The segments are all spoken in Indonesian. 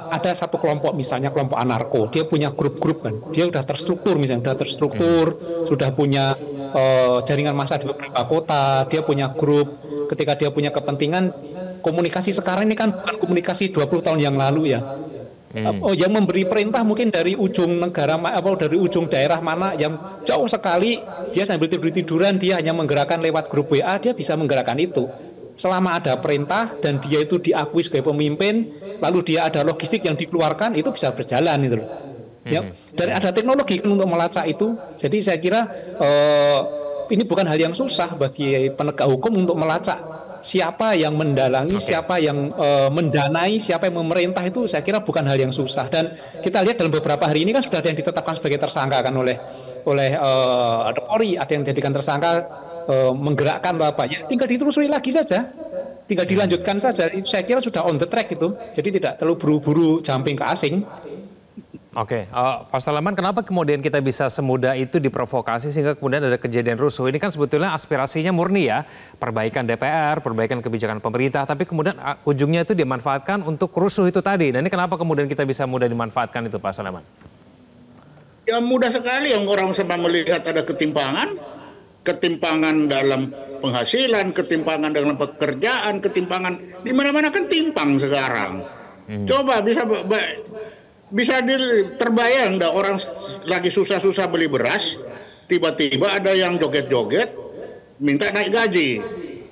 ada satu kelompok, misalnya kelompok anarko, dia punya grup-grup kan, dia udah terstruktur, misalnya udah terstruktur, sudah punya jaringan massa di beberapa kota, dia punya grup. Ketika dia punya kepentingan, komunikasi sekarang ini kan bukan komunikasi 20 tahun yang lalu ya. Oh, yang memberi perintah mungkin dari ujung negara apa dari ujung daerah mana yang jauh sekali, dia sambil tidur-tiduran, dia hanya menggerakkan lewat grup WA, dia bisa menggerakkan itu. Selama ada perintah dan dia itu diakui sebagai pemimpin, lalu dia ada logistik yang dikeluarkan, itu bisa berjalan itu loh. Ya, dan ada teknologi kan untuk melacak itu. Jadi saya kira ini bukan hal yang susah bagi penegak hukum untuk melacak siapa yang mendalangi, siapa yang mendanai, siapa yang memerintah, itu saya kira bukan hal yang susah. Dan kita lihat dalam beberapa hari ini kan sudah ada yang ditetapkan sebagai tersangka kan oleh Polri, ada yang dijadikan tersangka menggerakkan atau apa, ya tinggal ditelusuri lagi saja, tinggal dilanjutkan saja. Itu saya kira sudah on the track itu, jadi tidak terlalu buru-buru jumping ke asing. Oke, Pak Soleman, kenapa kemudian kita bisa semudah itu diprovokasi sehingga kemudian ada kejadian rusuh? Ini kan sebetulnya aspirasinya murni ya, perbaikan DPR, perbaikan kebijakan pemerintah, tapi kemudian ujungnya itu dimanfaatkan untuk rusuh itu tadi. Nah ini kenapa kemudian kita bisa mudah dimanfaatkan itu, Pak Soleman? Ya mudah sekali yang orang sampai melihat ada ketimpangan dalam penghasilan, ketimpangan dalam pekerjaan, ketimpangan di mana-mana kan timpang sekarang. Coba bisa terbayang dah orang lagi susah-susah beli beras, tiba-tiba ada yang joget-joget minta naik gaji,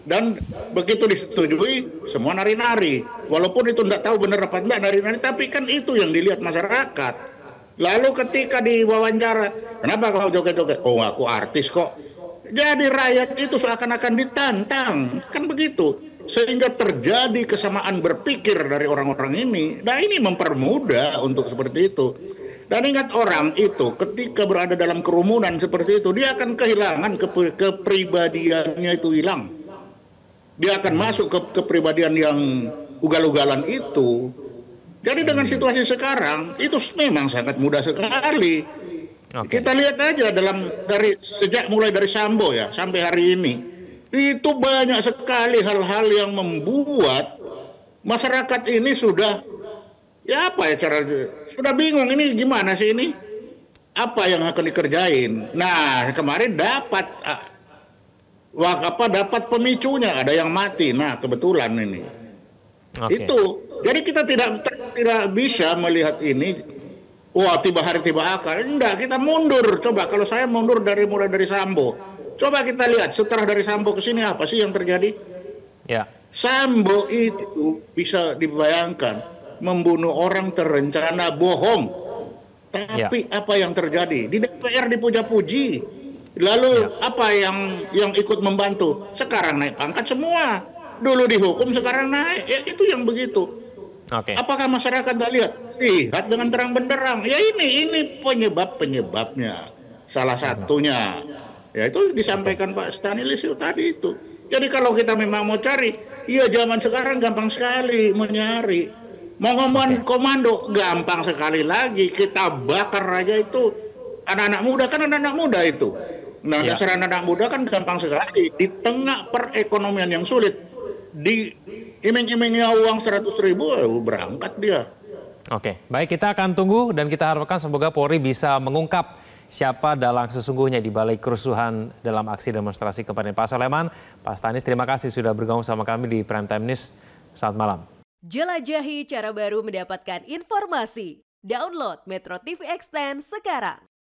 dan begitu disetujui semua nari-nari, walaupun itu tidak tahu benar apa enggak nari-nari, tapi kan itu yang dilihat masyarakat. Lalu ketika diwawancara, kenapa kau joget-joget? Oh, aku artis kok. Jadi rakyat itu seakan-akan ditantang, kan begitu. Sehingga terjadi kesamaan berpikir dari orang-orang ini. Nah ini mempermudah untuk seperti itu. Dan ingat, orang itu ketika berada dalam kerumunan seperti itu, dia akan kehilangan kepribadiannya, itu hilang. Dia akan masuk ke kepribadian yang ugal-ugalan itu. Jadi dengan situasi sekarang, itu memang sangat mudah sekali. Kita lihat aja sejak mulai dari Sambo ya sampai hari ini, itu banyak sekali hal-hal yang membuat masyarakat ini sudah sudah bingung, ini gimana sih ini, apa yang akan dikerjain. Nah kemarin dapat pemicunya, ada yang mati. Nah kebetulan ini itu, jadi kita tidak bisa melihat ini. Wah, tiba hari tiba akal. Enggak, kita mundur. Coba kalau saya mundur mulai dari Sambo. Coba kita lihat setelah dari Sambo ke sini apa sih yang terjadi? Ya. Sambo itu bisa dibayangkan membunuh orang terencana, bohong. Tapi apa yang terjadi? Di DPR dipuja-puji. Lalu apa yang ikut membantu? Sekarang naik pangkat semua. Dulu dihukum, sekarang naik. Ya itu yang begitu. Apakah masyarakat tidak lihat dengan terang benderang? Ya ini penyebabnya. Salah satunya ya itu disampaikan Pak Stanisliu tadi itu. Jadi kalau kita memang mau cari, iya zaman sekarang gampang sekali mencari. Mau ngomong komando gampang sekali lagi. Kita bakar aja itu anak-anak muda, kan anak-anak muda itu. Nah dasar anak-anak muda kan gampang sekali. Di tengah perekonomian yang sulit, iming-imingnya uang 100.000, berangkat dia. Oke, baik, kita akan tunggu dan kita harapkan semoga Polri bisa mengungkap siapa dalang sesungguhnya di balik kerusuhan dalam aksi demonstrasi kemarin. Pak Soleman, Pak Stanis, terima kasih sudah bergabung sama kami di Prime Time News. Selamat malam. Jelajahi cara baru mendapatkan informasi. Download Metro TV Extend sekarang.